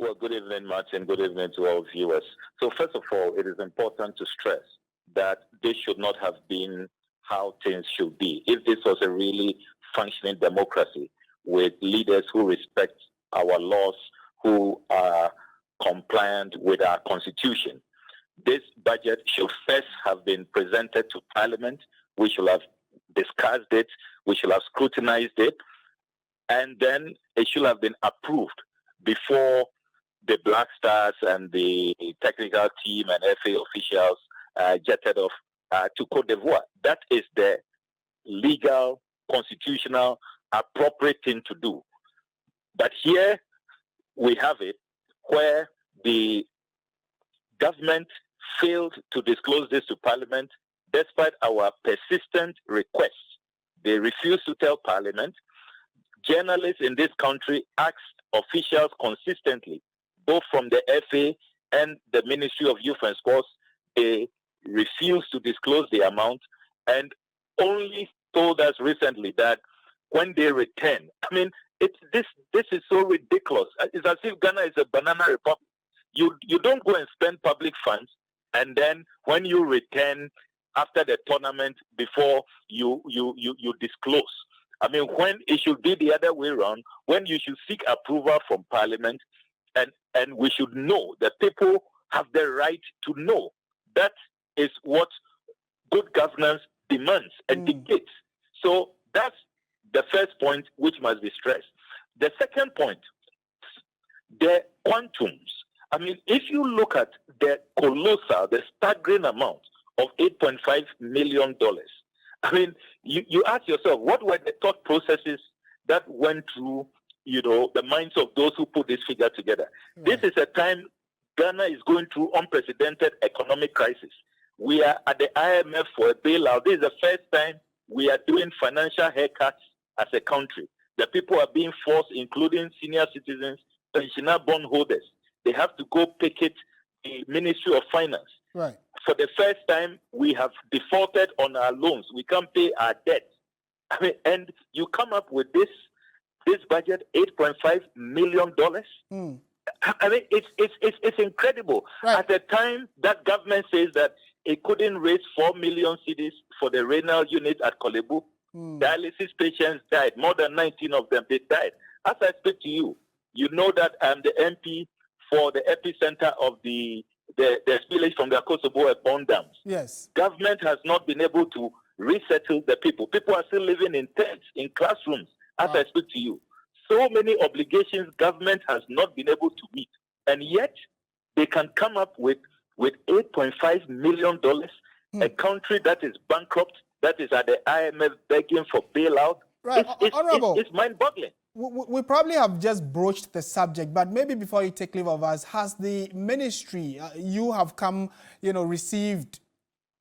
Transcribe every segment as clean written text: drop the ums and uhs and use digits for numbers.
Well, good evening, Martin. Good evening to all viewers. So first of all, it is important to stress that this should not have been how things should be. If this was a really functioning democracy with leaders who respect our laws, who are compliant with our constitution, this budget should first have been presented to Parliament. We should have discussed it. We should have scrutinized it. And then it should have been approved before the Black Stars and the technical team and FA officials jetted off to Cote d'Ivoire. That is the legal, constitutional, appropriate thing to do. But here we have it where the government failed to disclose this to Parliament despite our persistent requests. They refused to tell Parliament. Journalists in this country asked officials consistently, both from the FA and the Ministry of Youth and Sports. They refused to disclose the amount and only told us recently that when they return, I mean, this is so ridiculous. It's as if Ghana is a banana republic. You don't go and spend public funds, and then when you return after the tournament, before you disclose. I mean, when it should be the other way around, when you should seek approval from Parliament, and we should know, the people have the right to know. That is what good governance demands and dictates. So that's the first point which must be stressed. The second point, the quantums. I mean, if you look at the colossal, the staggering amount of $8.5 million, I mean, you ask yourself, what were the thought processes that went through, the minds of those who put this figure together? Right. This is a time Ghana is going through unprecedented economic crisis. We are at the IMF for a bailout. This is the first time we are doing financial haircuts as a country. The people are being forced, including senior citizens, pensioner bondholders. They have to go picket the Ministry of Finance. Right. For the first time, we have defaulted on our loans. We can't pay our debt. I mean, and you come up with this budget, $8.5 million. I mean, it's incredible. Right. At the time that government says that it couldn't raise 4 million cedis for the renal unit at Kolebu, dialysis patients died. More than 19 of them, they died. As I speak to you, you know that I'm the MP for the epicenter of the spillage from the Kosovo bond dams. Yes. Government has not been able to resettle the people. People are still living in tents, in classrooms, as I speak to you. So many obligations government has not been able to meet. And yet, they can come up with $8.5 million, a country that is bankrupt, that is at the IMF begging for bailout. Right. It's mind-boggling. We probably have just broached the subject, but maybe before you take leave of us, has the ministry, you have come, received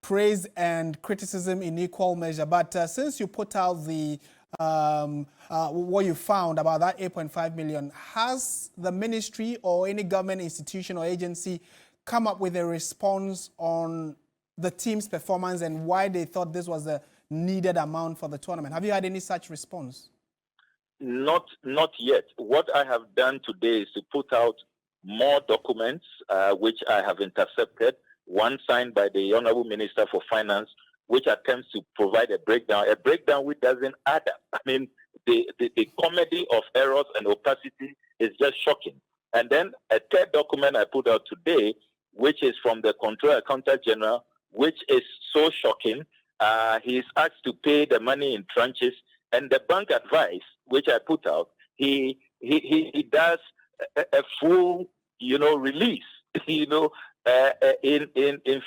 praise and criticism in equal measure, but since you put out the what you found about that 8.5 million, has the ministry or any government institution or agency come up with a response on the team's performance and why they thought this was the needed amount for the tournament? Have you had any such response? Not yet. What I have done today is to put out more documents, which I have intercepted, one signed by the Honorable Minister for Finance, which attempts to provide a breakdown which doesn't add up. I mean, the comedy of errors and opacity is just shocking. And then a third document I put out today, which is from the Controller Accountant General, which is so shocking. He is asked to pay the money in tranches, and the bank advice, which I put out, he does a full, release, in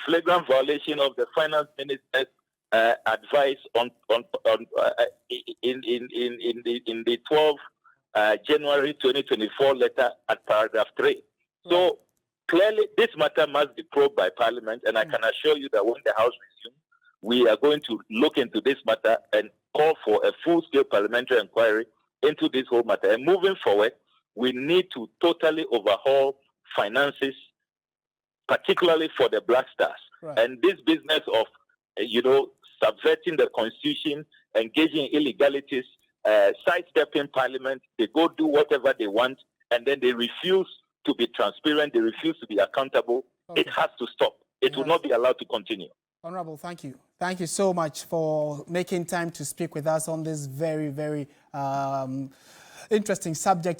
flagrant violation of the finance minister's advice in the 12 January 2024 letter at paragraph 3. So clearly, this matter must be probed by Parliament, and I can assure you that when the House resumes, we are going to look into this matter and call for a full-scale parliamentary inquiry into this whole matter. And moving forward, we need to totally overhaul finances, particularly for the Black Stars. Right. And this business of, subverting the constitution, engaging in illegalities, sidestepping Parliament, they go do whatever they want, and then they refuse to be transparent. They refuse to be accountable. Okay. It has to stop. It will not be allowed to continue. Honorable, thank you. Thank you so much for making time to speak with us on this very, very interesting subject.